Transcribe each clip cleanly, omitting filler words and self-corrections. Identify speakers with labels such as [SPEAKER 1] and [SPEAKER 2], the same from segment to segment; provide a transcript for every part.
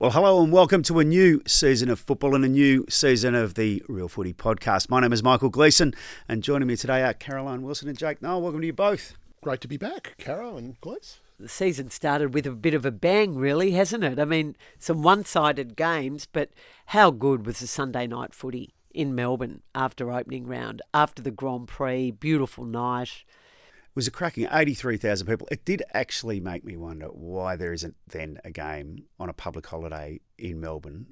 [SPEAKER 1] Well, hello and welcome to a new season of football and a new season of the Real Footy podcast. My name is Michael Gleeson, and joining me today are Caroline Wilson and Jake Noel. Welcome to you both.
[SPEAKER 2] Great to be back, Caro and Glees.
[SPEAKER 3] The season started with a bit of a bang, really, hasn't it? I mean, some one-sided games, but how good was the Sunday night footy in Melbourne after opening round, after the Grand Prix, beautiful night.
[SPEAKER 1] It was a cracking 83,000 people. It did actually make me wonder why there isn't then a game on a public holiday in Melbourne.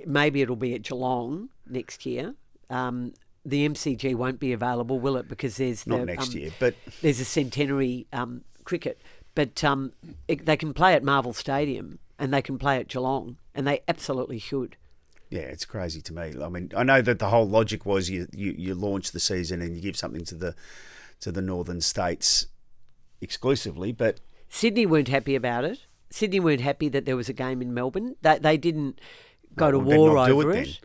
[SPEAKER 3] Maybe it'll be at Geelong next year. The MCG won't be available, will it? Because there's
[SPEAKER 1] Not next year, but
[SPEAKER 3] there's a centenary cricket. But they can play at Marvel Stadium and they can play at Geelong, and they absolutely should.
[SPEAKER 1] yeah, it's crazy to me. I mean, I know that the whole logic was you launch the season and you give something to the northern states exclusively, but
[SPEAKER 3] Sydney weren't happy about it. Sydney weren't happy that there was a game in Melbourne. They didn't go to war over it.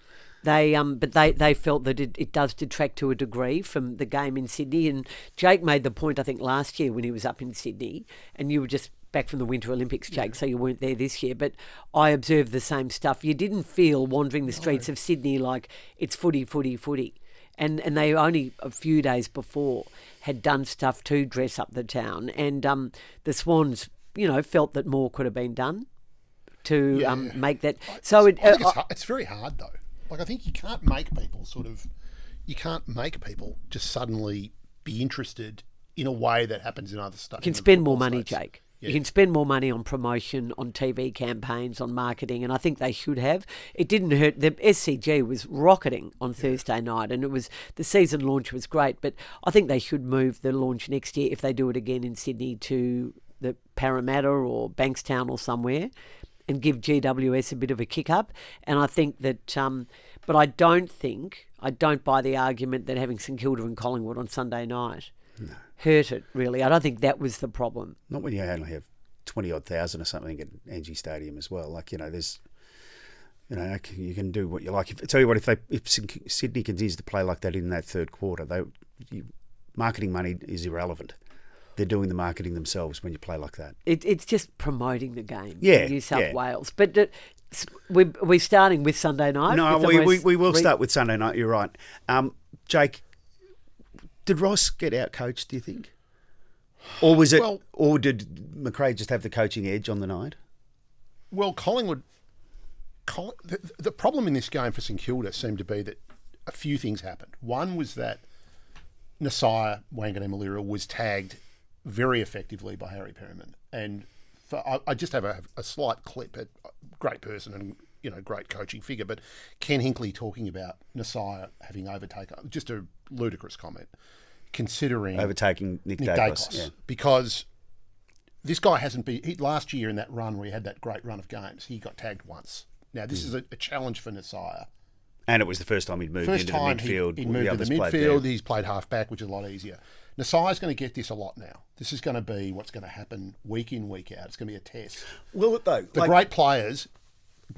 [SPEAKER 3] But they felt that it does detract to a degree from the game in Sydney. And Jake made the point, I think, last year when he was up in Sydney, and you were just back from the Winter Olympics, Jake, so you weren't there this year. But I observed the same stuff. You didn't feel wandering the streets of Sydney like it's footy, footy, footy. And they only a few days before had done stuff to dress up the town. And the Swans, felt that more could have been done to make that. So
[SPEAKER 2] it's very hard though. Like, I think you can't make people just suddenly be interested in a way that happens in other stuff.
[SPEAKER 3] You can spend more money, Jake. Yeah. You can spend more money on promotion, on TV campaigns, on marketing, and I think they should have. It didn't hurt. The SCG was rocketing on Thursday night, and the season launch was great, but I think they should move the launch next year, if they do it again in Sydney, to the Parramatta or Bankstown or somewhere, and give GWS a bit of a kick up. And I think that, but I don't buy the argument that having St Kilda and Collingwood on Sunday night hurt it, really. I don't think that was the problem.
[SPEAKER 1] Not when you only have 20-odd thousand or something at Angie Stadium as well. Like, there's, you can do what you like. Tell you what, if Sydney continues to play like that in that third quarter, marketing money is irrelevant. They're doing the marketing themselves when you play like that.
[SPEAKER 3] It's just promoting the game in New South Wales. But we're starting with Sunday night.
[SPEAKER 1] No, we will start with Sunday night, you're right. Jake, did Ross get out-coached, do you think? Or was it? Or did McRae just have the coaching edge on the night?
[SPEAKER 2] Well, Collingwood... The problem in this game for St Kilda seemed to be that a few things happened. One was that Nasiah Wanganeen-Milera was tagged very effectively by Harry Perryman. And I just have a slight clip at great person and great coaching figure, but Ken Hinkley talking about Nasiah having overtaken, just a ludicrous comment, considering
[SPEAKER 1] overtaking Nick Daicos.
[SPEAKER 2] Because this guy hasn't been last year in that run where he had that great run of games, he got tagged once. Now this is a challenge for Nasiah.
[SPEAKER 1] And it was the first time he'd moved into the midfield.
[SPEAKER 2] He moved to the midfield. He's played half back, which is a lot easier. Nasiah's going to get this a lot now. This is going to be what's going to happen week in, week out. It's going to be a test.
[SPEAKER 1] Will it though?
[SPEAKER 2] The great players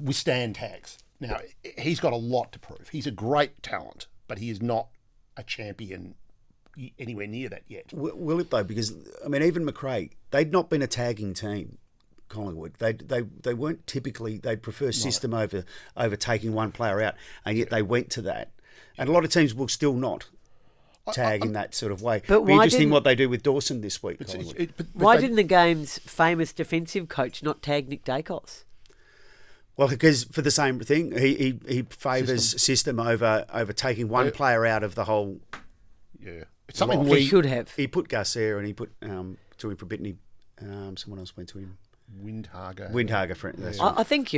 [SPEAKER 2] withstand tags. Now, he's got a lot to prove. He's a great talent, but he is not a champion anywhere near that yet.
[SPEAKER 1] Will it though? Because, even McRae, they'd not been a tagging team, Collingwood. They weren't typically, they'd prefer system over taking one player out, and yet they went to that. And a lot of teams will still not tag in that sort of way. But be interesting what they do with Dawson this week.
[SPEAKER 3] Why didn't the game's famous defensive coach not tag Nick Daicos?
[SPEAKER 1] Well, because for the same thing, he favours system over taking one player out of the whole.
[SPEAKER 2] Yeah, it's
[SPEAKER 3] something we should have.
[SPEAKER 1] He put Garcia and he put to him for Bitney. Someone else went to him. Windhager.
[SPEAKER 3] I think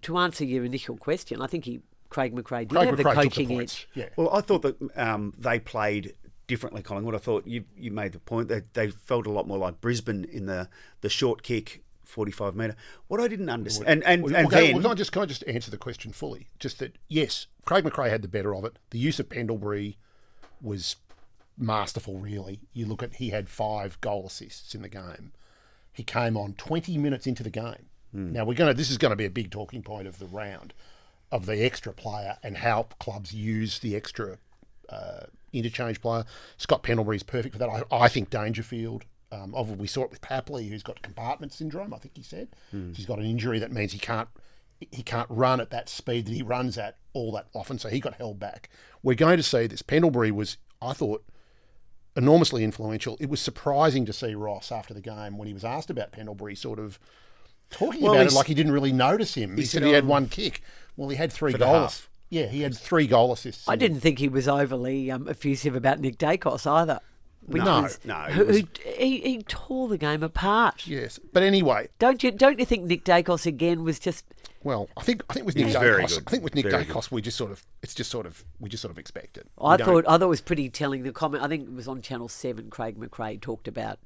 [SPEAKER 3] to answer your initial question, I think Craig McRae did have the coaching edge.
[SPEAKER 1] Yeah. Well, I thought that they played differently, Collingwood. I thought you made the point that they felt a lot more like Brisbane in the short kick, 45-metre. What I didn't understand... Can I
[SPEAKER 2] just answer the question fully? Just that, yes, Craig McRae had the better of it. The use of Pendlebury was masterful, really. You look at, he had 5 goal assists in the game. He came on 20 minutes into the game. Now, this is going to be a big talking point of the round, of the extra player and how clubs use the extra interchange player. Scott Pendlebury is perfect for that. I think Dangerfield... we saw it with Papley, who's got compartment syndrome, I think he said. He's got an injury that means he can't he can't run at that speed that he runs at all that often, so he got held back. We're going to see this. Pendlebury was, I thought, enormously influential. It was surprising to see Ross after the game when he was asked about Pendlebury sort of talking about it like he didn't really notice him. He said he had one kick. Well, he had 3 goals. Yeah, he had 3 goal assists.
[SPEAKER 3] I didn't think he was overly effusive about Nick Daicos either. He tore the game apart.
[SPEAKER 2] Yes, but anyway,
[SPEAKER 3] don't you think Nick Daicos again was just?
[SPEAKER 2] Well, I think with Nick Daicos, we just sort of expect it.
[SPEAKER 3] I thought it was pretty telling. The comment, I think it was on Channel 7. Craig McRae talked about,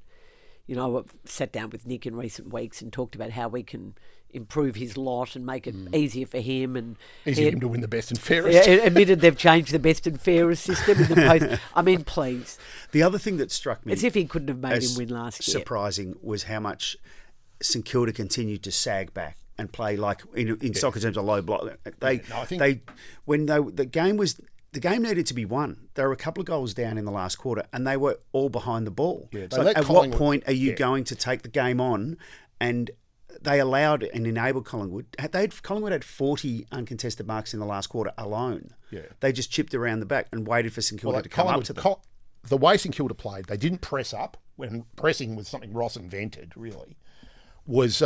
[SPEAKER 3] sat down with Nick in recent weeks and talked about how we can improve his lot and make it easier for him and
[SPEAKER 2] easier for him to win the best and fairest.
[SPEAKER 3] Admitted they've changed the best and fairest system in the post. I mean, please.
[SPEAKER 1] The other thing that struck me,
[SPEAKER 3] as if he couldn't have made him win last year,
[SPEAKER 1] surprising, was how much St Kilda continued to sag back and play like in soccer terms a low block. The game needed to be won. There were a couple of goals down in the last quarter, and they were all behind the ball. Yeah, so at what point are you going to take the game on? And they allowed and enabled Collingwood. Collingwood had 40 uncontested marks in the last quarter alone. Yeah. They just chipped around the back and waited for St Kilda to come up to them.
[SPEAKER 2] The way St Kilda played, they didn't press up, when pressing was something Ross invented, really, was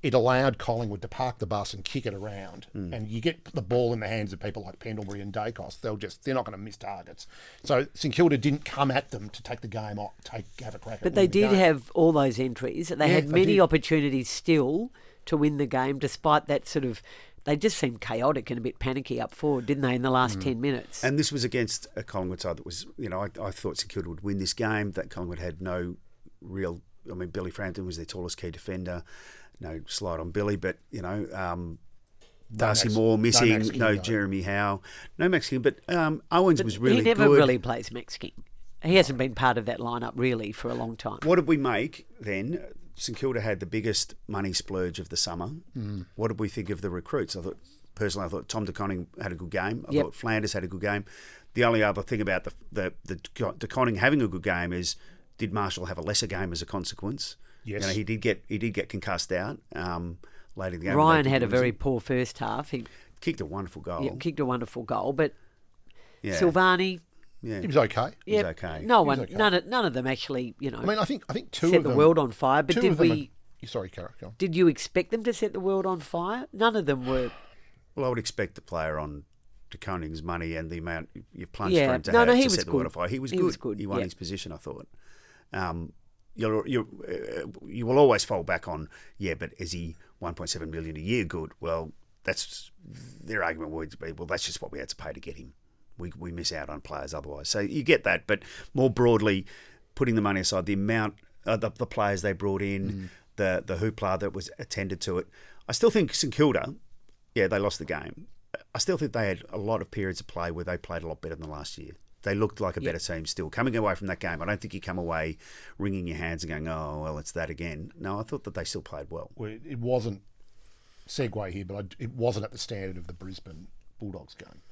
[SPEAKER 2] it allowed Collingwood to park the bus and kick it around. And you get the ball in the hands of people like Pendlebury and Daicos, they're not going to miss targets. So St Kilda didn't come at them to take the game off, have a crack at
[SPEAKER 3] But they did have all those entries. They had many opportunities still to win the game, despite that sort of... They just seemed chaotic and a bit panicky up forward, didn't they, in the last 10 minutes?
[SPEAKER 1] And this was against a Collingwood side that was, I thought St Kilda would win this game. That Collingwood had no real... I mean, Billy Frampton was their tallest key defender. No slide on Billy, but, Darcy Moore missing, no Jeremy Howe, no Max King, but Owens was really good.
[SPEAKER 3] He never really plays Max King. He hasn't been part of that lineup really for a long time.
[SPEAKER 1] What did we make then? St Kilda had the biggest money splurge of the summer. What did we think of the recruits? I thought Tom De Koning had a good game. I thought Flanders had a good game. The only other thing about the De Koning having a good game is, did Marshall have a lesser game as a consequence? Yes, he did get concussed out late in the game.
[SPEAKER 3] Ryan had a very poor first half. He
[SPEAKER 1] kicked a wonderful goal.
[SPEAKER 3] But Silvani,
[SPEAKER 2] he was okay.
[SPEAKER 1] He was okay.
[SPEAKER 3] None of them actually,
[SPEAKER 2] I mean, I think two
[SPEAKER 3] set
[SPEAKER 2] of them,
[SPEAKER 3] the world on fire. But did we?
[SPEAKER 2] Sorry, Carol.
[SPEAKER 3] Did you expect them to set the world on fire? None of them were.
[SPEAKER 1] Well, I would expect the player on De Koning's money and the amount you've plunged for him to set the world on fire. He was good. He won his position, I thought. You will always fall back on, but is he 1.7 million a year good? Well, that's their argument would be, well, that's just what we had to pay to get him. We miss out on players otherwise. So you get that, but more broadly, putting the money aside, the amount, the players they brought in, the hoopla that was attended to it, I still think St Kilda, they lost the game. I still think they had a lot of periods of play where they played a lot better than last year. They looked like a better team still. Coming away from that game, I don't think you come away wringing your hands and going, oh, well, it's that again. No, I thought that they still played well.
[SPEAKER 2] It wasn't, segue here, but it wasn't at the standard of the Brisbane Bulldogs game.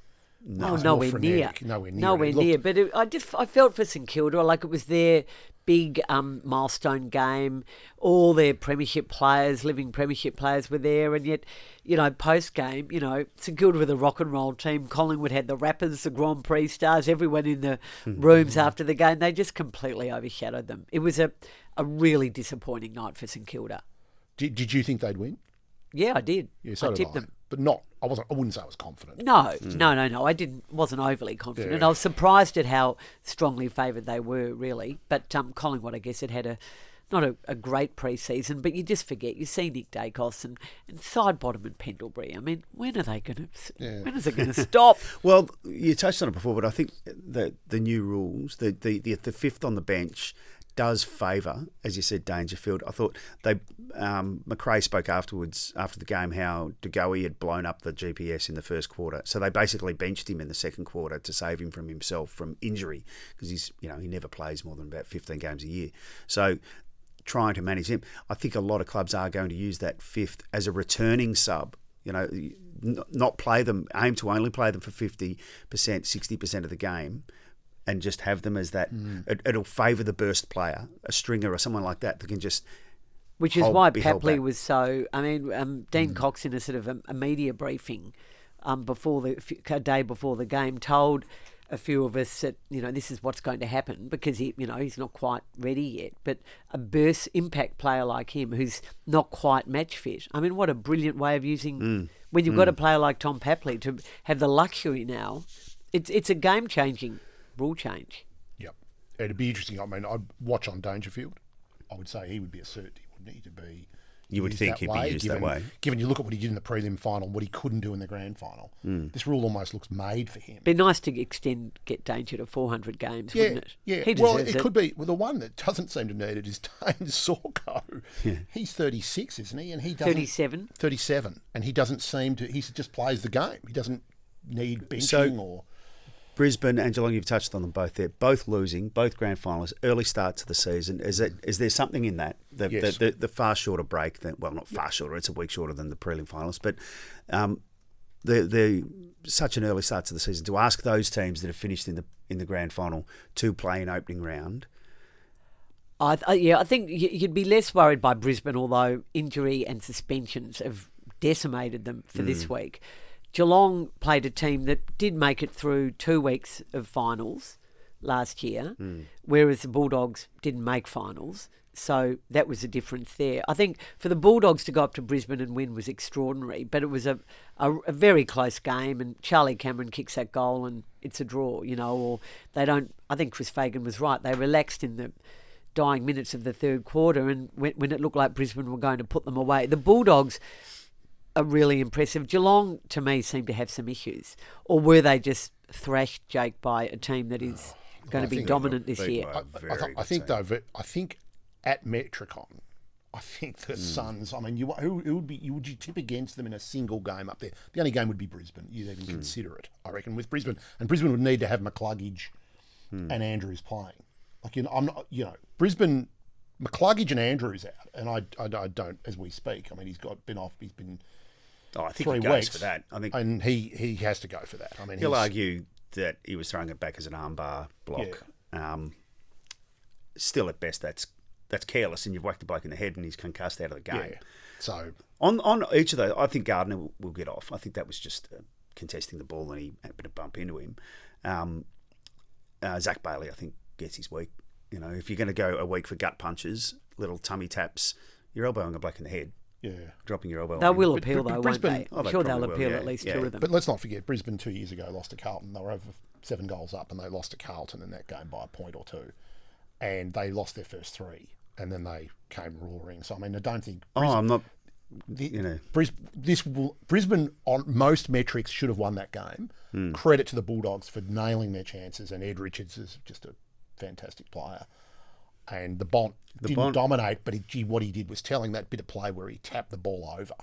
[SPEAKER 3] No, nowhere near. But I felt for St Kilda like it was their big milestone game. All their premiership players, living premiership players, were there, and yet, post game, St Kilda were the rock and roll team. Collingwood had the rappers, the Grand Prix stars, everyone in the rooms after the game. They just completely overshadowed them. It was a really disappointing night for St Kilda.
[SPEAKER 2] Did you think they'd win?
[SPEAKER 3] Yeah, I did.
[SPEAKER 2] Yeah, so
[SPEAKER 3] I tipped them.
[SPEAKER 2] But not. I wouldn't say I was confident.
[SPEAKER 3] No. I wasn't overly confident. Yeah. I was surprised at how strongly favoured they were, really. But Collingwood, I guess, had not a great pre-season, but you just forget. You see Nick Daicos and Sidebottom and Pendlebury. I mean, when is it going to stop?
[SPEAKER 1] Well, you touched on it before, but I think the new rules, the fifth on the bench, does favour, as you said, Dangerfield. I thought McRae spoke afterwards, after the game, how De Goey had blown up the GPS in the first quarter. So they basically benched him in the second quarter to save him from himself from injury, because he never plays more than about 15 games a year. So trying to manage him, I think a lot of clubs are going to use that fifth as a returning sub. Not play them, aim to only play them for 50%, 60% of the game, and just have them as that. It'll favour the burst player, a stringer or someone like that can just
[SPEAKER 3] Which is why Papley was so. I mean, Dean Cox in a sort of a media briefing a day before the game told a few of us that this is what's going to happen because he's not quite ready yet. But a burst impact player like him who's not quite match fit. I mean, what a brilliant way of using when you've got a player like Tom Papley to have the luxury now. It's a game changing rule change.
[SPEAKER 2] Yep, it'd be interesting. I mean, I'd watch on Dangerfield. I would say he would be a certainty, wouldn't he, to be.
[SPEAKER 1] You would think he'd be used that way.
[SPEAKER 2] Given you look at what he did in the prelim final, what he couldn't do in the grand final. This rule almost looks made for him.
[SPEAKER 3] Be nice to get Danger to 400 games, wouldn't it?
[SPEAKER 2] Yeah,
[SPEAKER 3] he
[SPEAKER 2] well, it could be. Well, the one that doesn't seem to need it is Dane Sorko. Yeah. He's 36, isn't he? And he doesn't,
[SPEAKER 3] 37.
[SPEAKER 2] 37. And he doesn't seem to... He just plays the game. He doesn't need benching or...
[SPEAKER 1] Brisbane and Geelong, you've touched on them both there. Both losing, both grand finalists, early start to the season. Is there something in that?
[SPEAKER 2] Yes.
[SPEAKER 1] The far shorter break, well, not far shorter, it's a week shorter than the prelim finalists, but the such an early start to the season, to ask those teams that have finished in the grand final to play an opening round.
[SPEAKER 3] I think you'd be less worried by Brisbane, although injury and suspensions have decimated them for this week. Geelong played a team that did make it through 2 weeks of finals last year, whereas the Bulldogs didn't make finals. So that was a difference there. I think for the Bulldogs to go up to Brisbane and win was extraordinary, but it was a very close game, and Charlie Cameron kicks that goal and it's a draw, or they don't... I think Chris Fagan was right. They relaxed in the dying minutes of the third quarter, and when it looked like Brisbane were going to put them away. The Bulldogs are really impressive. Geelong, to me, seem to have some issues. Or were they just thrashed, Jake, by a team that is going to be dominant this year?
[SPEAKER 2] I think at Metricon, I think the Suns, I mean, who would you tip against them in a single game up there? The only game would be Brisbane. You'd even consider it, I reckon, with Brisbane. And Brisbane would need to have McCluggage and Andrews playing. I'm not, Brisbane, McCluggage and Andrews out, and I don't, as we speak. I mean, he's been off. He's been.
[SPEAKER 1] Oh, I think
[SPEAKER 2] 3
[SPEAKER 1] he goes
[SPEAKER 2] weeks,
[SPEAKER 1] for that. I think,
[SPEAKER 2] and he has to go for that. I mean,
[SPEAKER 1] he'll argue that he was throwing it back as an armbar block. Yeah. Still, at best, that's careless, and you've whacked the bloke in the head, and he's concussed out of the game.
[SPEAKER 2] Yeah. So
[SPEAKER 1] on each of those, I think Gardner will get off. I think that was just contesting the ball, and he had a bit of bump into him. Zach Bailey, I think, gets his week. If you're going to go a week for gut punches, little tummy taps, you're elbowing a bloke in the head.
[SPEAKER 2] Yeah.
[SPEAKER 1] Dropping your elbow.
[SPEAKER 3] They will appeal, though,
[SPEAKER 2] Brisbane,
[SPEAKER 3] won't they? I'm sure they'll appeal at least 2 of them.
[SPEAKER 2] But let's not forget, Brisbane 2 years ago lost to Carlton. They were over 7 goals up, and they lost to Carlton in that game by a point or two. And they lost their first 3, and then they came roaring. So, I mean, I don't think... Brisbane, on most metrics, should have won that game. Credit to the Bulldogs for nailing their chances, and Ed Richards is just a fantastic player. And the Bont didn't dominate, but what he did was telling that bit of play where he tapped the ball over.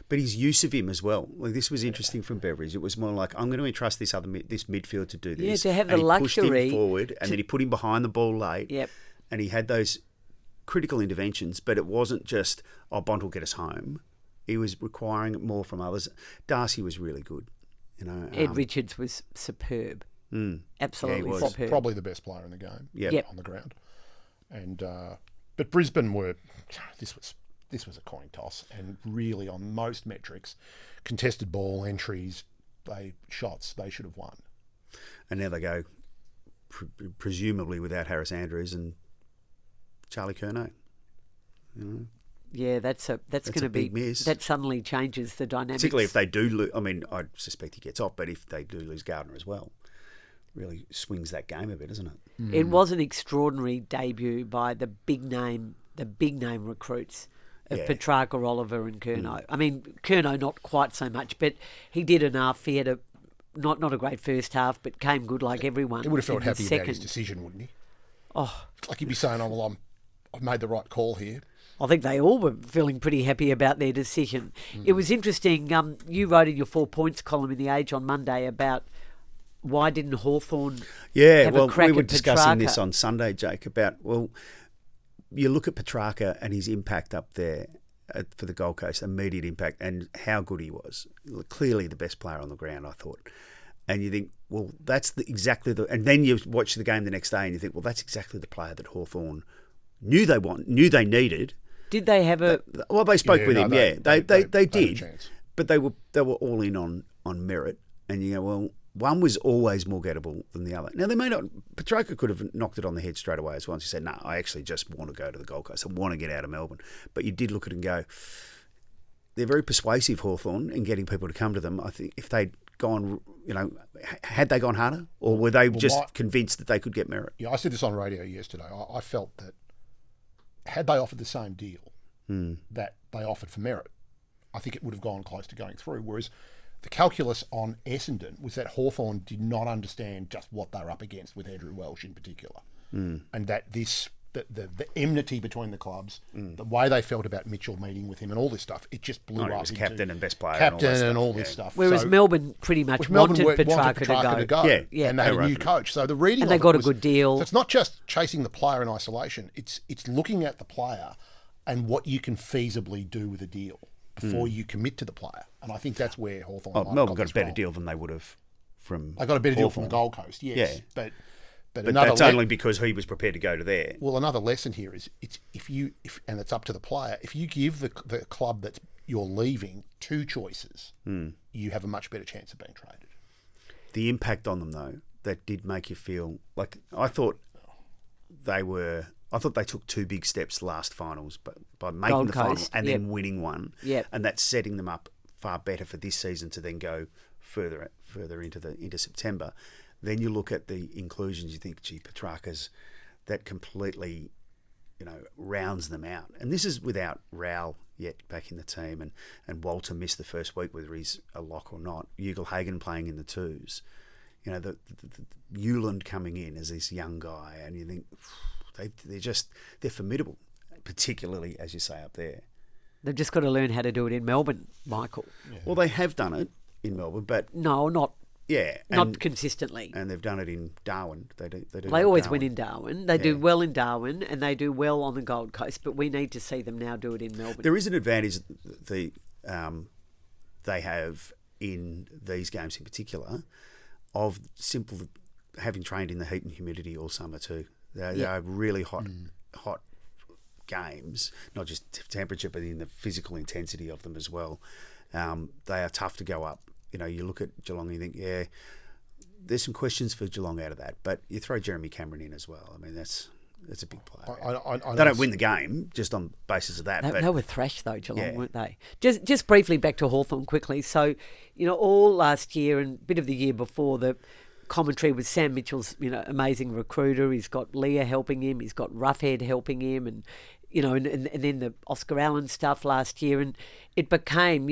[SPEAKER 1] But his use of him as well. Like, this was interesting from Beveridge. It was more like, I'm going to entrust this midfield to do this.
[SPEAKER 3] Yeah, to have the luxury.
[SPEAKER 1] He pushed him forward, and then he put him behind the ball late.
[SPEAKER 3] Yep.
[SPEAKER 1] And he had those critical interventions, but it wasn't just, Bont will get us home. He was requiring it more from others. Darcy was really good.
[SPEAKER 3] Ed Richards was superb. Absolutely superb.
[SPEAKER 2] Probably the best player in the game.
[SPEAKER 3] Yep.
[SPEAKER 2] On the ground. And but Brisbane were... This was a coin toss, and really on most metrics, contested ball, entries, shots, they should have won.
[SPEAKER 1] And now they go, presumably without Harris Andrews and Charlie Curnow.
[SPEAKER 3] Yeah, that's going to be...
[SPEAKER 1] big miss.
[SPEAKER 3] That suddenly changes the dynamics.
[SPEAKER 1] Particularly if they do lose... I mean, I suspect he gets off, but if they do lose Gardner as well, really swings that game a bit, doesn't it?
[SPEAKER 3] It was an extraordinary debut by the big name recruits of Petracca, Oliver and Curnow. I mean, Curnow not quite so much, but he did enough. He had not a great first half, but came good like everyone.
[SPEAKER 2] He would have felt happy about his decision, wouldn't he?
[SPEAKER 3] Oh,
[SPEAKER 2] like he'd be saying, I've made the right call here.
[SPEAKER 3] I think they all were feeling pretty happy about their decision. It was interesting. You wrote in your 4 points column in The Age on Monday about why didn't Hawthorn have a crack
[SPEAKER 1] we were
[SPEAKER 3] at
[SPEAKER 1] discussing
[SPEAKER 3] Petracca?
[SPEAKER 1] this on Sunday, Jake, about, you look at Petracca and his impact up there for the Gold Coast, immediate impact, and how good he was. Clearly the best player on the ground, I thought. And you think, that's and then you watch the game the next day and you think, that's exactly the player that Hawthorn knew they needed,
[SPEAKER 3] Did they have a?
[SPEAKER 1] Well, they spoke with him. They
[SPEAKER 2] had a
[SPEAKER 1] did,
[SPEAKER 2] chance.
[SPEAKER 1] but they were all in on merit. And you go, well, one was always more gettable than the other. Now they may not. Petracca could have knocked it on the head straight away as well. He said, "No, I actually just want to go to the Gold Coast. I want to get out of Melbourne." But you did look at it and go, they're very persuasive, Hawthorn, in getting people to come to them. I think if they'd gone, had they gone harder, or were they convinced that they could get merit?
[SPEAKER 2] Yeah, I said this on radio yesterday. I felt that had they offered the same deal that they offered for merit, I think it would have gone close to going through. Whereas the calculus on Essendon was that Hawthorn did not understand just what they were up against with Andrew Welsh in particular, and that the enmity between the clubs, the way they felt about Mitchell meeting with him and all this stuff, it just blew up.
[SPEAKER 1] He was captain and best player,
[SPEAKER 2] captain
[SPEAKER 1] and
[SPEAKER 2] all this stuff.
[SPEAKER 3] Whereas Melbourne pretty much wanted Petracca to go.
[SPEAKER 1] Yeah,
[SPEAKER 2] and they had a new coach. So the reading
[SPEAKER 3] and they got a good deal.
[SPEAKER 2] So it's not just chasing the player in isolation. It's looking at the player and what you can feasibly do with a deal before you commit to the player. And I think that's where Hawthorn.
[SPEAKER 1] Melbourne got a better deal than they would have from.
[SPEAKER 2] They got a better deal from the Gold Coast, yes.
[SPEAKER 1] Yeah.
[SPEAKER 2] But
[SPEAKER 1] that's only because he was prepared to go to there.
[SPEAKER 2] Well, another lesson here is if and it's up to the player. If you give the club that you're leaving two choices, you have a much better chance of being traded.
[SPEAKER 1] The impact on them, though, that did make you feel like I thought they took two big steps last finals, but by making
[SPEAKER 3] Gold
[SPEAKER 1] the
[SPEAKER 3] Coast,
[SPEAKER 1] final and then winning one, and that's setting them up far better for this season to then go further into September. Then you look at the inclusions, you think, gee, Petracca's, that completely, rounds them out. And this is without Rowell yet back in the team, and Walter missed the first week, whether he's a lock or not. Ugle-Hagan playing in the twos. The Newland coming in as this young guy, and you think they're formidable, particularly, as you say, up there.
[SPEAKER 3] They've just got to learn how to do it in Melbourne, Michael.
[SPEAKER 1] Yeah. Well, they have done it in Melbourne, but
[SPEAKER 3] no, not.
[SPEAKER 1] Yeah,
[SPEAKER 3] not consistently.
[SPEAKER 1] And they've done it in Darwin.
[SPEAKER 3] They always win in Darwin. They do well in Darwin, and they do well on the Gold Coast. But we need to see them now do it in Melbourne.
[SPEAKER 1] There is an advantage they have in these games in particular of having trained in the heat and humidity all summer too. They are really hot games, not just temperature, but in the physical intensity of them as well. They are tough to go up. You look at Geelong and you think, there's some questions for Geelong out of that. But you throw Jeremy Cameron in as well. I mean, that's a big player. They don't win the game just on the basis of that.
[SPEAKER 3] They were thrashed, though, Geelong, weren't they? Just briefly back to Hawthorn quickly. So, all last year and a bit of the year before, the commentary was Sam Mitchell's, amazing recruiter. He's got Leah helping him. He's got Roughhead helping him. And, and then the Oscar Allen stuff last year. And it became,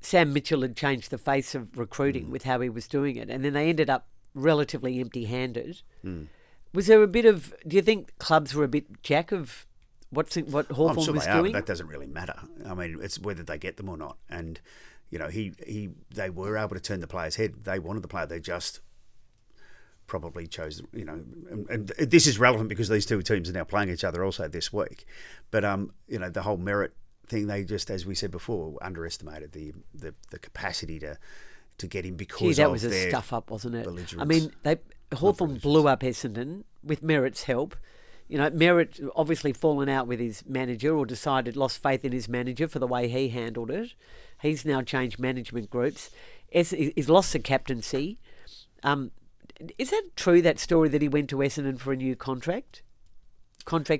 [SPEAKER 3] Sam Mitchell had changed the face of recruiting with how he was doing it, and then they ended up relatively empty-handed. Was there a bit of? Do you think clubs were a bit jack of what Hawthorn was doing?
[SPEAKER 1] But that doesn't really matter. I mean, it's whether they get them or not. And they were able to turn the player's head. They wanted the player. They just probably chose. And this is relevant because these two teams are now playing each other also this week. But the whole merit thing, they just, as we said before, underestimated the capacity to get him because
[SPEAKER 3] that was a stuff up, wasn't it? I mean, Hawthorn blew up Essendon with Merritt's help. Merritt obviously fallen out with his manager or lost faith in his manager for the way he handled it. He's now changed management groups. He's lost the captaincy. Is that true, that story that he went to Essendon for a new contract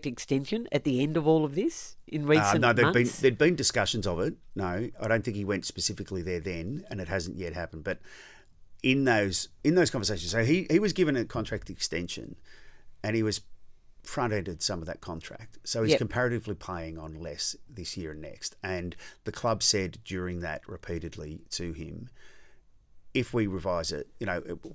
[SPEAKER 3] extension at the end of all of this in recent months?
[SPEAKER 1] There'd been discussions of it. No, I don't think he went specifically there then, and it hasn't yet happened. But in those conversations, so he was given a contract extension, and he was front-ended some of that contract. So he's comparatively playing on less this year and next. And the club said during that repeatedly to him, if we revise it,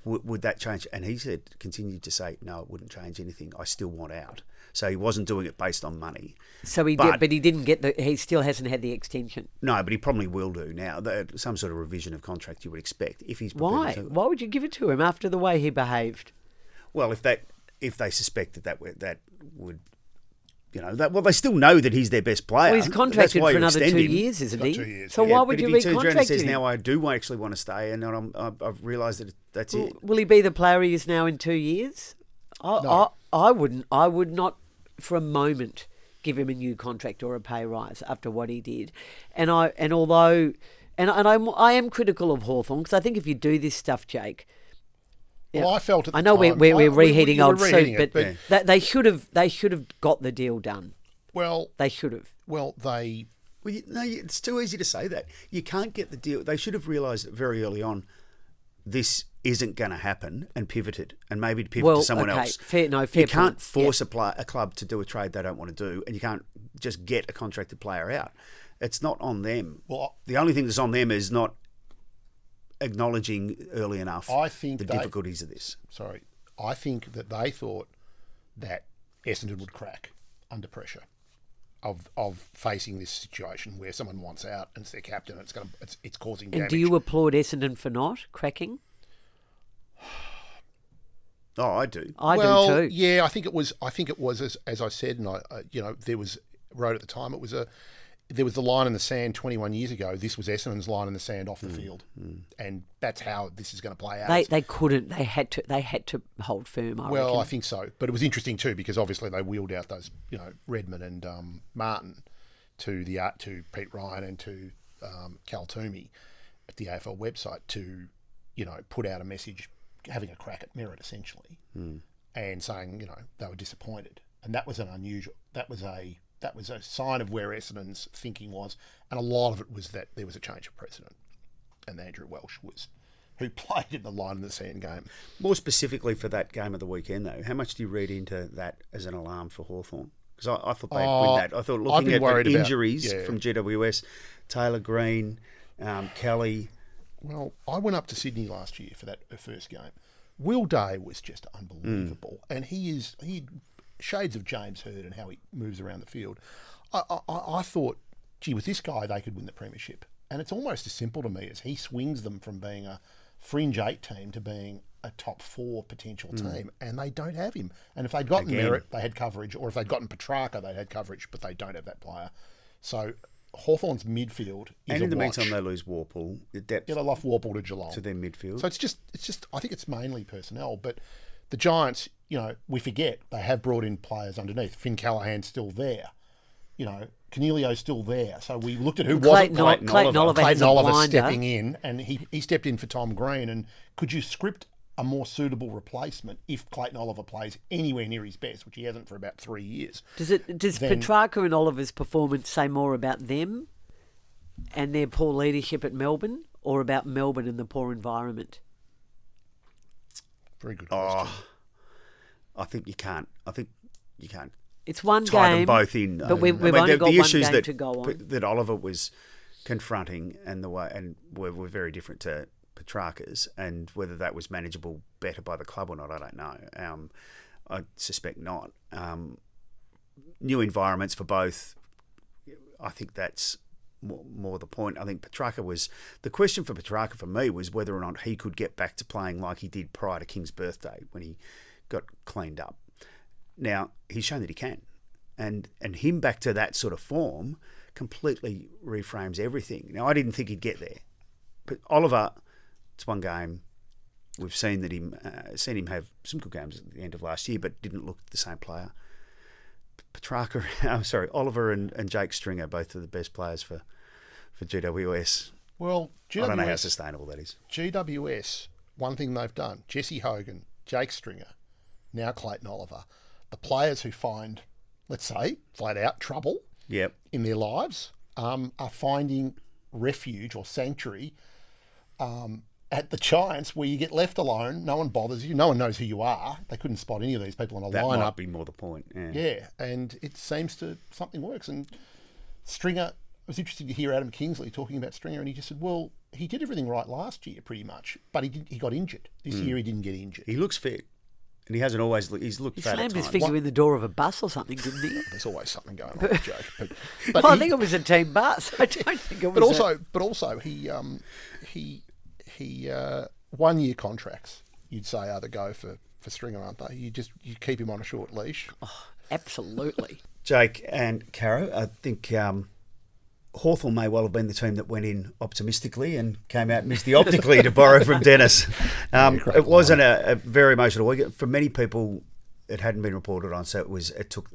[SPEAKER 1] would that change? And he continued to say, no, it wouldn't change anything. I still want out. So he wasn't doing it based on money.
[SPEAKER 3] So he did, but he didn't get he still hasn't had the extension.
[SPEAKER 1] No, but he probably will do now. Some sort of revision of contract you would expect if he's
[SPEAKER 3] prepared to. Why would you give it to him after the way he behaved?
[SPEAKER 1] Well, if they suspect that would. They still know that he's their best player.
[SPEAKER 3] Well, he's contracted for another 2 years, isn't he?
[SPEAKER 2] 2 years.
[SPEAKER 3] So why would you recontract him?
[SPEAKER 1] If he turns around and says, now I do actually want to stay, and I've realised that that's it.
[SPEAKER 3] Will he be the player he is now in 2 years?
[SPEAKER 2] No.
[SPEAKER 3] I wouldn't. I would not for a moment give him a new contract or a pay rise after what he did. I am critical of Hawthorn, because I think if you do this stuff, Jake.
[SPEAKER 2] Well, I felt at the
[SPEAKER 3] I know
[SPEAKER 2] time,
[SPEAKER 3] we're reheating old
[SPEAKER 2] reheating
[SPEAKER 3] soup,
[SPEAKER 2] it,
[SPEAKER 3] but they should have got the deal done.
[SPEAKER 2] Well,
[SPEAKER 3] They should have.
[SPEAKER 2] well, they
[SPEAKER 1] Well, it's too easy to say that. You can't get the deal. They should have realised it very early on. This isn't going to happen, and pivoted, and maybe pivot to someone else.
[SPEAKER 3] Fair
[SPEAKER 1] you
[SPEAKER 3] point.
[SPEAKER 1] can't force a club to do a trade they don't want to do, and you can't just get a contracted player out. It's not on them.
[SPEAKER 2] Well,
[SPEAKER 1] the only thing that's on them is not acknowledging early enough the difficulties of this.
[SPEAKER 2] Sorry, I think that they thought that Essendon would crack under pressure of facing this situation where someone wants out and it's their captain and it's causing damage.
[SPEAKER 3] And do you applaud Essendon for not cracking?
[SPEAKER 1] Oh, I do.
[SPEAKER 3] I do too.
[SPEAKER 2] Yeah, I think it was as I said, and there was wrote at the time. There was the line in the sand 21 years ago. This was Essendon's line in the sand off the field, and that's how this is going to play out.
[SPEAKER 3] They couldn't. They had to hold firm. I reckon.
[SPEAKER 2] I think so. But it was interesting too, because obviously they wheeled out those, Redmond and Martin to Pete Ryan and to Cal Toomey at the AFL website to, put out a message, having a crack at Merritt essentially, and saying, they were disappointed, and that was an unusual. That was a sign of where Essendon's thinking was, and a lot of it was that there was a change of precedent, and Andrew Welsh who played in the line in the sand game.
[SPEAKER 1] More specifically for that game of the weekend, though, how much do you read into that as an alarm for Hawthorn? Because I thought they'd win that. I thought looking at the injuries from GWS, Taylor Green, Kelly.
[SPEAKER 2] Well, I went up to Sydney last year for that first game. Will Day was just unbelievable, and he shades of James Hird and how he moves around the field. I thought, gee, with this guy, they could win the premiership. And it's almost as simple to me as he swings them from being a fringe 8 team to being a top 4 potential team, and they don't have him. And if they'd gotten Merritt, they had coverage, or if they'd gotten Petracca, they had coverage, but they don't have that player. So Hawthorn's midfield is
[SPEAKER 1] and in the
[SPEAKER 2] watch.
[SPEAKER 1] meantime, they lose Warple. The depth.
[SPEAKER 2] Yeah, they lost Warple to Geelong.
[SPEAKER 1] To their midfield.
[SPEAKER 2] So it's just. I think it's mainly personnel, but the Giants, we forget they have brought in players underneath. Finn Callahan's still there. Cornelio's still there. So we looked at who wasn't
[SPEAKER 3] Clayton Oliver.
[SPEAKER 2] Clayton Oliver stepping in, and he stepped in for Tom Green. And could you script a more suitable replacement if Clayton Oliver plays anywhere near his best, which he hasn't for about 3 years?
[SPEAKER 3] Does Petracca and Oliver's performance say more about them and their poor leadership at Melbourne, or about Melbourne and the poor environment?
[SPEAKER 2] Very good question.
[SPEAKER 1] I think you can't.
[SPEAKER 3] It's one
[SPEAKER 1] tie
[SPEAKER 3] game,
[SPEAKER 1] them both in.
[SPEAKER 3] But we've only got one game to go on.
[SPEAKER 1] That Oliver was confronting and were very different to Petracca's, and whether that was manageable better by the club or not, I don't know. I suspect not. New environments for both. I think that's more the point. I think the question for Petracca for me was whether or not he could get back to playing like he did prior to King's birthday when he got cleaned up. Now, he's shown that he can. And him back to that sort of form completely reframes everything. Now, I didn't think he'd get there. But Oliver, it's one game. We've seen him have some good games at the end of last year, but didn't look the same player. Oliver and Jake Stringer, both are the best players for GWS.
[SPEAKER 2] Well,
[SPEAKER 1] I don't know how sustainable that is.
[SPEAKER 2] GWS, one thing they've done, Jesse Hogan, Jake Stringer, now Clayton Oliver, the players who find, let's say, flat out trouble in their lives are finding refuge or sanctuary at the Giants, where you get left alone, no one bothers you, no one knows who you are. They couldn't spot any of these people in a lineup.
[SPEAKER 1] That might be more the point.
[SPEAKER 2] Yeah, and it seems something works. And Stringer, it was interesting to hear Adam Kingsley talking about Stringer, and he just said, well, he did everything right last year pretty much, but he got injured. This year he didn't get injured.
[SPEAKER 1] He looks fit. And he hasn't always. He's looked fat at times.
[SPEAKER 3] He slammed his finger in the door of a bus or something, didn't he?
[SPEAKER 2] There's always something going on, Joe. But
[SPEAKER 3] I think it was a team bus. I don't think it was.
[SPEAKER 2] But also, he 1 year contracts, you'd say, are the go for Stringer, aren't they? You keep him on a short leash.
[SPEAKER 3] Oh, absolutely.
[SPEAKER 1] Jake and Caro, I think Hawthorn may well have been the team that went in optimistically and came out misty-optically, to borrow from Dennis. It wasn't a very emotional week. For many people, it hadn't been reported on, so it took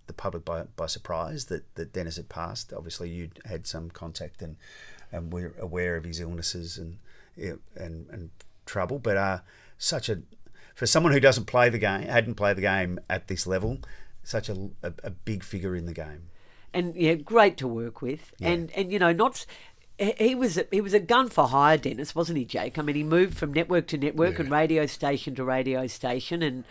[SPEAKER 1] the public by surprise that Dennis had passed. Obviously, you'd had some contact and were aware of his illnesses and trouble. But for someone who hadn't played the game at this level, such a big figure in the game.
[SPEAKER 3] And great to work with. Yeah. And he was a gun for hire, Dennis, wasn't he, Jake? I mean, he moved from network to network and radio station to radio station, and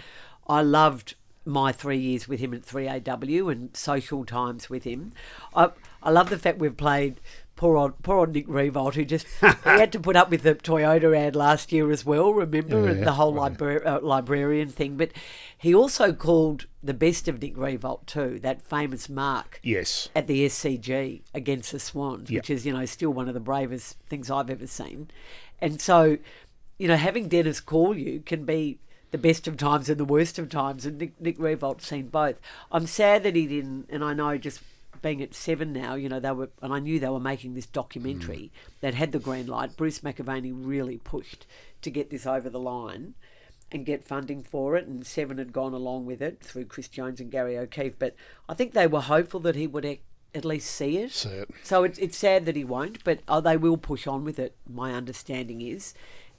[SPEAKER 3] I loved my 3 years with him at 3AW and social times with him. I love the fact we've played poor old Nick Revolt, who he had to put up with the Toyota ad last year as well, remember, and the whole librarian thing. But he also called the best of Nick Revolt too, that famous mark at the SCG against the Swans, which is, still one of the bravest things I've ever seen. And so, having Dennis call you can be the best of times and the worst of times, and Nick Revolt's seen both. I'm sad that he didn't, and I know just being at Seven now, I knew they were making this documentary that had the green light. Bruce McAvaney really pushed to get this over the line and get funding for it, and Seven had gone along with it through Chris Jones and Gary O'Keefe. But I think they were hopeful that he would at least see it. So it's sad that he won't, but they will push on with it, my understanding is.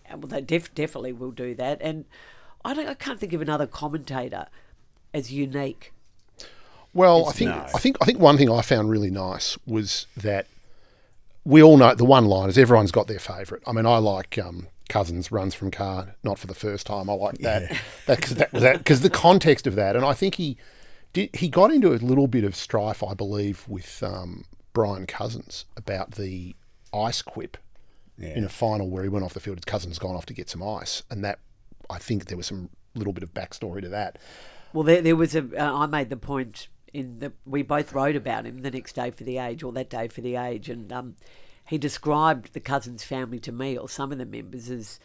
[SPEAKER 3] Well, they definitely will do that. And I can't think of another commentator as unique.
[SPEAKER 2] Well, I think one thing I found really nice was that we all know the one-liners. Everyone's got their favourite. I mean, I like Cousins runs from car, not for the first time. I like that because the context of that, and I think he got into a little bit of strife, I believe, with Brian Cousins about the ice quip in a final where he went off the field. Cousins gone off to get some ice, and that I think there was some little bit of backstory to that.
[SPEAKER 3] Well, there was I made the point. We both wrote about him the next day for The Age, or that day for The Age, and he described the Cousins family to me, or some of the members, as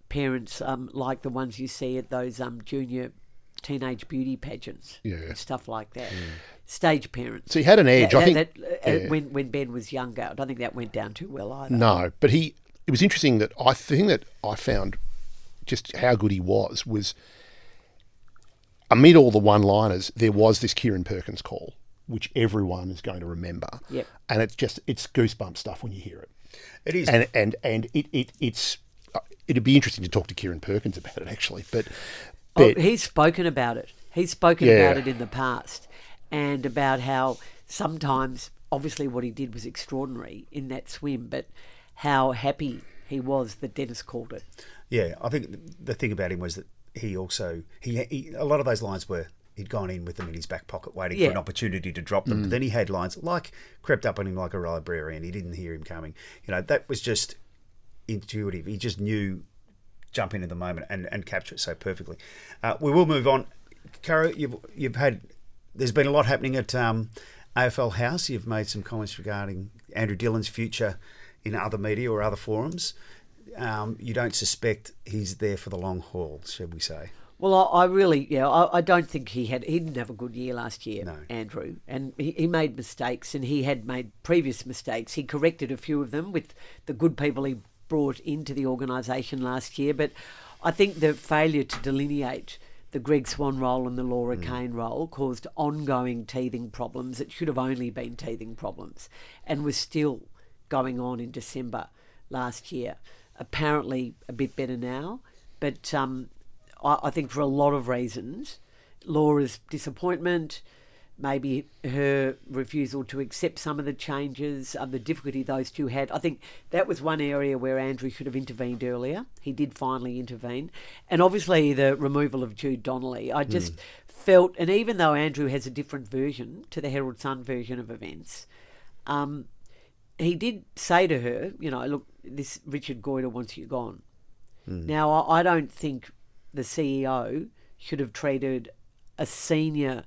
[SPEAKER 3] parents like the ones you see at those junior teenage beauty pageants and stuff like that. Stage parents.
[SPEAKER 2] So he had an edge, I think.
[SPEAKER 3] When Ben was younger, I don't think that went down too well either.
[SPEAKER 2] No, but it was interesting that I found just how good he was amid all the one-liners, there was this Kieran Perkins call, which everyone is going to remember.
[SPEAKER 3] Yep.
[SPEAKER 2] And it's goosebump stuff when you hear it.
[SPEAKER 1] It is.
[SPEAKER 2] And it'd be interesting to talk to Kieran Perkins about it, actually. But
[SPEAKER 3] he's spoken about it. He's spoken about it in the past, and about how sometimes, obviously what he did was extraordinary in that swim, but how happy he was that Dennis called it.
[SPEAKER 1] Yeah, I think the thing about him was that he also a lot of those lines he'd gone in with them in his back pocket waiting for an opportunity to drop them. But then he had lines like crept up on him like a librarian. He didn't hear him coming. That was just intuitive. He just knew jump into the moment and capture it so perfectly. We will move on. Caro, there's been a lot happening at AFL House. You've made some comments regarding Andrew Dillon's future in other media or other forums. You don't suspect he's there for the long haul, shall we say?
[SPEAKER 3] Well, I don't think he didn't have a good year last year, no. Andrew, and he made mistakes, and he had made previous mistakes. He corrected a few of them with the good people he brought into the organisation last year, but I think the failure to delineate the Greg Swan role and the Laura Kane role caused ongoing teething problems. It should have only been teething problems, and was still going on in December last year. Apparently a bit better now, but I think for a lot of reasons, Laura's disappointment, maybe her refusal to accept some of the changes, the difficulty those two had. I think that was one area where Andrew should have intervened earlier. He did finally intervene. And obviously the removal of Jude Donnelly. I just felt, and even though Andrew has a different version to the Herald Sun version of events, he did say to her, look, this Richard Goyder wants you gone. Now, I don't think the CEO should have treated a senior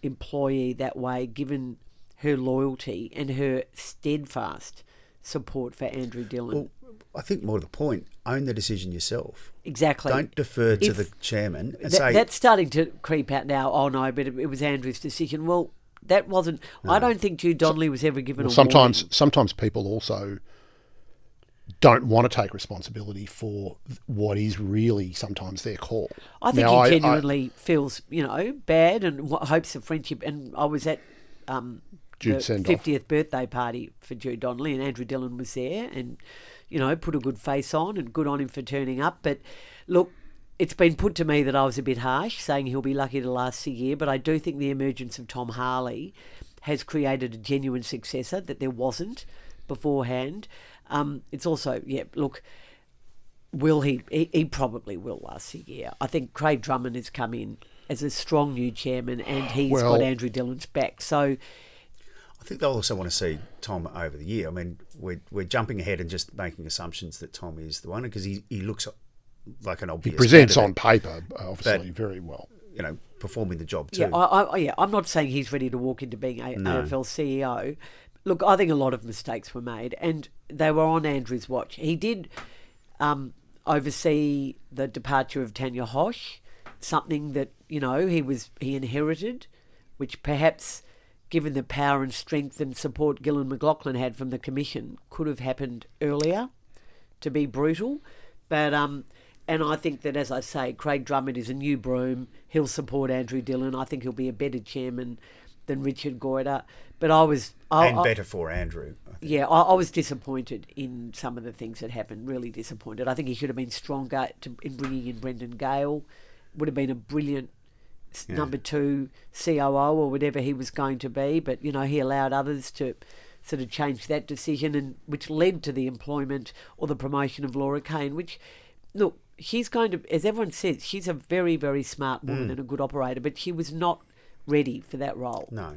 [SPEAKER 3] employee that way, given her loyalty and her steadfast support for Andrew Dillon.
[SPEAKER 1] Well, I think more to the point, own the decision yourself.
[SPEAKER 3] Exactly.
[SPEAKER 1] Don't defer to the chairman and say...
[SPEAKER 3] That's starting to creep out now. Oh, no, but it was Andrew's decision. Well, that wasn't... No. I don't think Jude Donnelly was ever given a warning.
[SPEAKER 2] Sometimes people also don't want to take responsibility for what is really sometimes their call.
[SPEAKER 3] I think he genuinely feels, bad and hopes of friendship. And I was at the
[SPEAKER 2] Jude send-off.
[SPEAKER 3] 50th birthday party for Jude Donnelly, and Andrew Dillon was there and, put a good face on, and good on him for turning up. But look, it's been put to me that I was a bit harsh, saying he'll be lucky to last the year, but I do think the emergence of Tom Harley has created a genuine successor that there wasn't beforehand. It's also, look, will he probably will last the year. I think Craig Drummond has come in as a strong new chairman, and he's got Andrew Dillon's back. So
[SPEAKER 1] I think they'll also want to see Tom over the year. I mean, we're jumping ahead and just making assumptions that Tom is the one, because he looks like an obvious.
[SPEAKER 2] He presents on paper, obviously, very well.
[SPEAKER 1] Performing the job too.
[SPEAKER 3] Yeah, I'm not saying he's ready to walk into being AFL CEO. Look, I think a lot of mistakes were made, and they were on Andrew's watch. He did oversee the departure of Tanya Hosh, something that he inherited, which perhaps, given the power and strength and support Gillan McLachlan had from the commission, could have happened earlier. To be brutal, but and I think that, as I say, Craig Drummond is a new broom. He'll support Andrew Dillon. I think he'll be a better chairman than Richard Goyder. But better for Andrew. I was disappointed in some of the things that happened. Really disappointed. I think he should have been stronger in bringing in Brendan Gale. Would have been a brilliant number 2 COO or whatever he was going to be. But he allowed others to sort of change that decision, and which led to the employment or the promotion of Laura Kane. Which, look, she's going to, as everyone says, she's a very, very smart woman and a good operator, but she was not ready for that role.
[SPEAKER 1] No,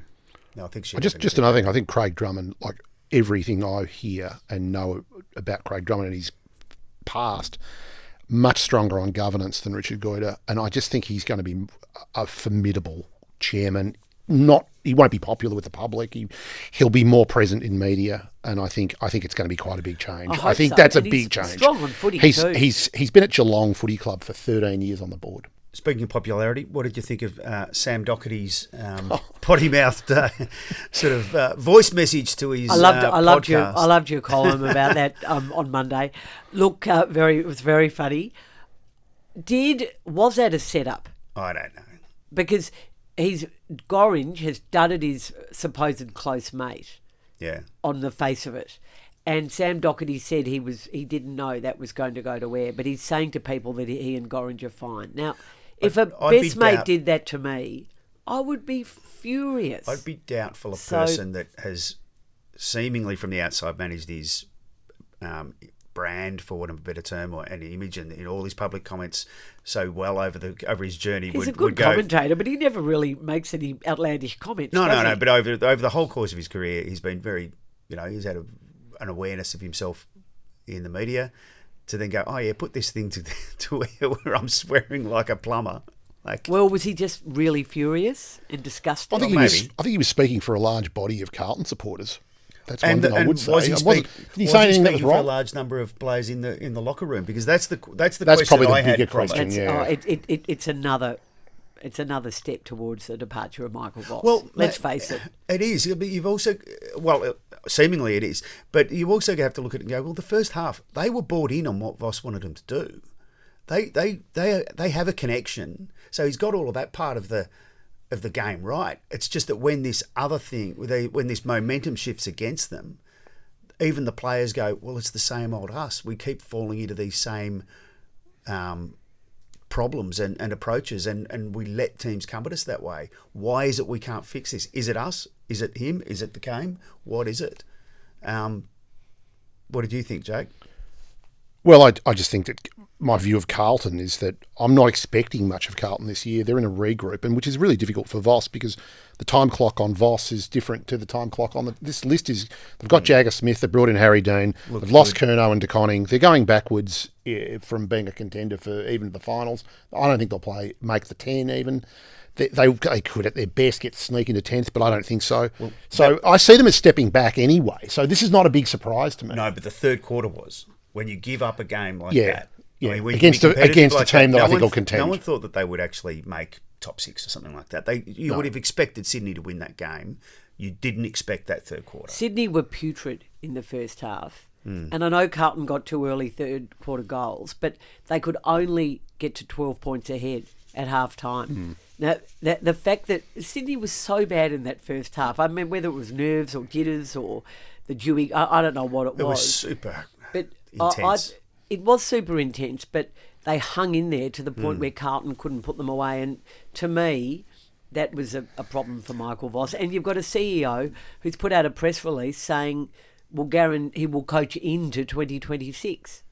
[SPEAKER 1] I think she.
[SPEAKER 2] Just another thing. I think Craig Drummond, like everything I hear and know about Craig Drummond and his past, much stronger on governance than Richard Goyder, and I just think he's going to be a formidable chairman. He won't be popular with the public. He'll be more present in media, and I think it's going to be quite a big change.
[SPEAKER 3] I think
[SPEAKER 2] that's
[SPEAKER 3] and
[SPEAKER 2] a big change.
[SPEAKER 3] Strong on footy too.
[SPEAKER 2] He's been at Geelong Footy Club for 13 years on the board.
[SPEAKER 1] Speaking of popularity, what did you think of Sam Docherty's potty-mouthed sort of voice message to his podcast?
[SPEAKER 3] I loved your column about that on Monday. Look, it was very funny. Was that a setup?
[SPEAKER 1] I don't know.
[SPEAKER 3] Because Gorringe has dudded his supposed close mate.
[SPEAKER 1] Yeah. On
[SPEAKER 3] the face of it. And Sam Docherty said he didn't know that was going to go to air, but he's saying to people that he and Gorringe are fine. Now, if a best mate did that to me, I would be furious.
[SPEAKER 1] I'd be doubtful a person that has seemingly from the outside managed his brand, for want of a better term, or an image, and in all his public comments so well over his journey.
[SPEAKER 3] He's a good commentator, but he never really makes any outlandish comments.
[SPEAKER 1] No. But over the whole course of his career, he's been very, he's had an awareness of himself in the media. To then go, put this thing to where I'm swearing like a plumber.
[SPEAKER 2] Well,
[SPEAKER 3] was he just really furious and disgusted?
[SPEAKER 2] I think he was speaking for a large body of Carlton supporters. That's one thing I would say.
[SPEAKER 1] Was he speaking for a large number of players in the locker room? Because that's question I had.
[SPEAKER 2] Question,
[SPEAKER 3] It's another step towards the departure of Michael Voss.
[SPEAKER 1] Well,
[SPEAKER 3] let's face it.
[SPEAKER 1] It is. But you've also, seemingly it is. But you also have to look at it and go, well, the first half, they were bought in on what Voss wanted them to do. They have a connection. So he's got all of that part of the game right. It's just that when this other thing, when this momentum shifts against them, even the players go, well, it's the same old us. We keep falling into these same problems and approaches, and we let teams come at us that way. Why is it we can't fix this? Is it us? Is it him? Is it the game? What is it? What did you think, Jake?
[SPEAKER 2] Well, I just think that my view of Carlton is that I'm not expecting much of Carlton this year. They're in a regroup, and which is really difficult for Voss because the time clock on Voss is different to the time clock on this list. They've got Jagger Smith, they've brought in Harry Dean, they've lost Curnow and DeConning. They're going backwards from being a contender for even the finals. I don't think they'll make the 10 even. They could at their best sneak into 10th, but I don't think so. Well, I see them as stepping back anyway. So this is not a big surprise to me.
[SPEAKER 1] No, but the third quarter was. When you give up a game like that.
[SPEAKER 2] Yeah, I mean, against a team that I think will contend.
[SPEAKER 1] No one thought that they would actually make top 6 or something like that. You would have expected Sydney to win that game. You didn't expect that third quarter.
[SPEAKER 3] Sydney were putrid in the first half. And I know Carlton got 2 early third quarter goals, but they could only get to 12 points ahead at half time. Now, the fact that Sydney was so bad in that first half, I mean, whether it was nerves or jitters or the dewy, I don't know what it was.
[SPEAKER 1] It was super
[SPEAKER 3] but
[SPEAKER 1] intense.
[SPEAKER 3] It was super intense, but they hung in there to the point where Carlton couldn't put them away. And to me, that was a problem for Michael Voss. And you've got a CEO who's put out a press release saying, well, he will coach into 2026.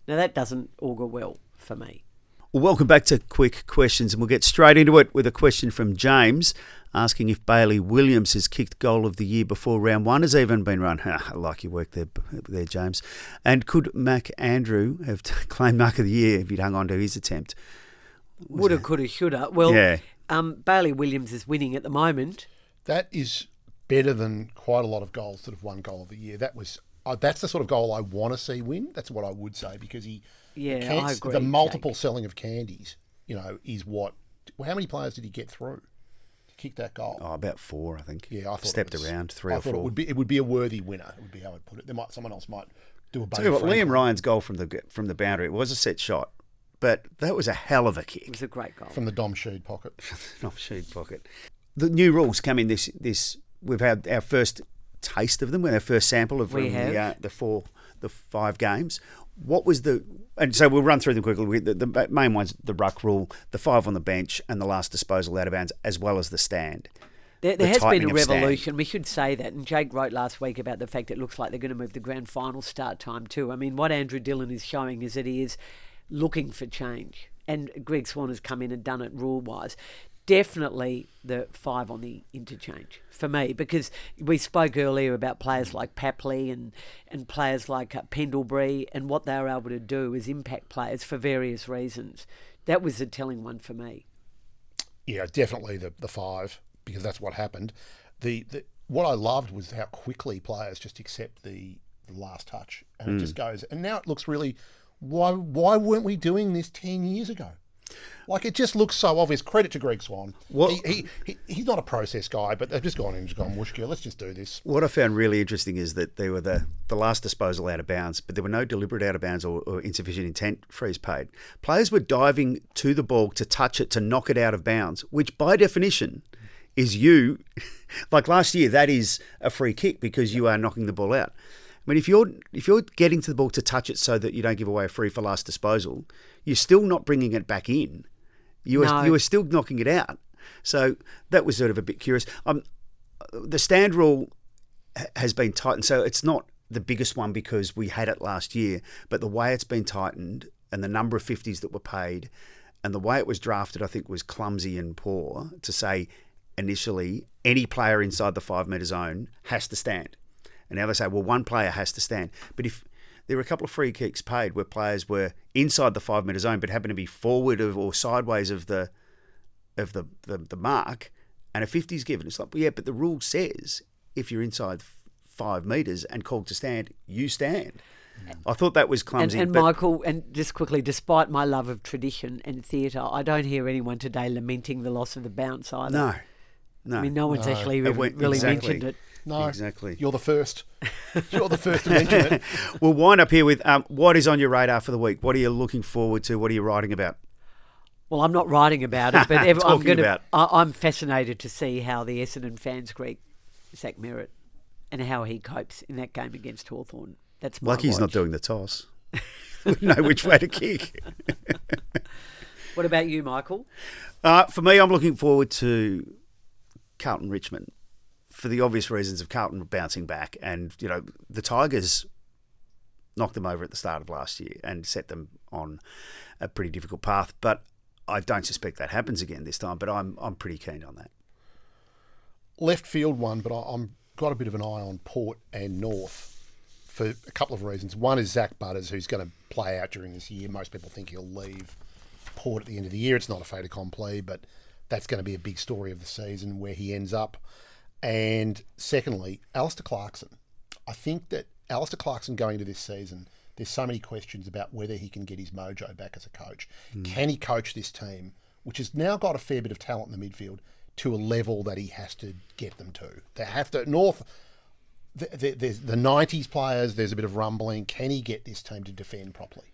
[SPEAKER 3] Now, that doesn't augur well for me.
[SPEAKER 1] Well, welcome back to Quick Questions, and we'll get straight into it with a question from James asking if Bailey Williams has kicked goal of the year before round one has even been run. I like your work there, James. And could Mac Andrew have claimed mark of the year if he'd hung on to his attempt?
[SPEAKER 3] Woulda, coulda, shoulda. Well,
[SPEAKER 1] yeah.
[SPEAKER 3] Bailey Williams is winning at the moment.
[SPEAKER 2] That is better than quite a lot of goals that have won goal of the year. That's the sort of goal I want to see win. That's what I would say, because I agree. The multiple selling of candies, is what. How many players did he get through to kick that goal?
[SPEAKER 1] Oh, about 4, I think.
[SPEAKER 2] Yeah, I thought
[SPEAKER 1] stepped around 3 or 4.
[SPEAKER 2] It would be a worthy winner. It would be how I'd put it. Someone else might do a.
[SPEAKER 1] Tell you what, Liam Ryan's goal from the boundary, it was a set shot, but that was a hell of a kick.
[SPEAKER 3] It was a great goal
[SPEAKER 2] from the Dom Sheed pocket.
[SPEAKER 1] Dom Sheed pocket. The new rules come in this. We've had our first taste of them, our first sample of the 5 games. What was and so we'll run through them quickly. The main ones: the ruck rule, the 5 on the bench, and the last disposal out of bounds, as well as the stand.
[SPEAKER 3] There has been a revolution. We should say that. And Jake wrote last week about the fact it looks like they're going to move the grand final start time too. I mean, what Andrew Dillon is showing is that he is looking for change, and Greg Swan has come in and done it rule-wise. Definitely the 5 on the interchange for me, because we spoke earlier about players like Papley and players like Pendlebury, and what they were able to do is impact players for various reasons. That was a telling one for me.
[SPEAKER 2] Yeah, definitely the 5, because that's what happened. What I loved was how quickly players just accept the last touch, and it just goes. And now it looks really, why weren't we doing this 10 years ago? Like, it just looks so obvious. Credit to Greg Swan. Well, he's not a process guy, but they've just gone in and just gone, Wooshka, let's just do this.
[SPEAKER 1] What I found really interesting is that there were the last disposal out of bounds, but there were no deliberate out of bounds or insufficient intent frees paid. Players were diving to the ball to touch it, to knock it out of bounds, which by definition is like last year, that is a free kick because you are knocking the ball out. I mean, if you're getting to the ball to touch it so that you don't give away a free for last disposal, you're still not bringing it back in. You are still knocking it out. So that was sort of a bit curious. The stand rule has been tightened, so it's not the biggest one because we had it last year, but the way it's been tightened and the number of 50s that were paid and the way it was drafted, I think, was clumsy and poor to say initially any player inside the 5 metre zone has to stand. And now they say, well, one player has to stand. But if there were a couple of free kicks paid where players were inside the 5 metre zone but happened to be forward or sideways of the mark, and a 50's given, it's like, well, yeah, but the rule says if you're inside 5 metres and called to stand, you stand. I thought that was clumsy.
[SPEAKER 3] And Michael, and just quickly, despite my love of tradition and theatre, I don't hear anyone today lamenting the loss of the bounce either.
[SPEAKER 1] No.
[SPEAKER 3] I mean, no one's actually really mentioned it.
[SPEAKER 2] No,
[SPEAKER 1] exactly.
[SPEAKER 2] You're the first. You're the first to mention it.
[SPEAKER 1] We'll wind up here with what is on your radar for the week? What are you looking forward to? What are you writing about?
[SPEAKER 3] Well, I'm not writing about it, but I'm fascinated to see how the Essendon fans greet Zach Merritt and how he copes in that game against Hawthorn. That's my
[SPEAKER 1] Lucky he's
[SPEAKER 3] watch.
[SPEAKER 1] not doing the toss. We know which way to kick.
[SPEAKER 3] What about you, Michael?
[SPEAKER 1] For me, I'm looking forward to Carlton Richmond, for the obvious reasons of Carlton bouncing back, and the Tigers knocked them over at the start of last year and set them on a pretty difficult path. But I don't suspect that happens again this time. But I'm pretty keen on that.
[SPEAKER 2] Left field one, but I'm got a bit of an eye on Port and North for a couple of reasons. One is Zach Butters, who's going to play out during this year. Most people think he'll leave Port at the end of the year. It's not a fait accompli, but that's going to be a big story of the season where he ends up. And secondly, Alistair Clarkson. I think that Alistair Clarkson going into this season, there's so many questions about whether he can get his mojo back as a coach. Can he coach this team, which has now got a fair bit of talent in the midfield, to a level that he has to get them to? They have to. North, there's the 90s players, there's a bit of rumbling. Can he get this team to defend properly?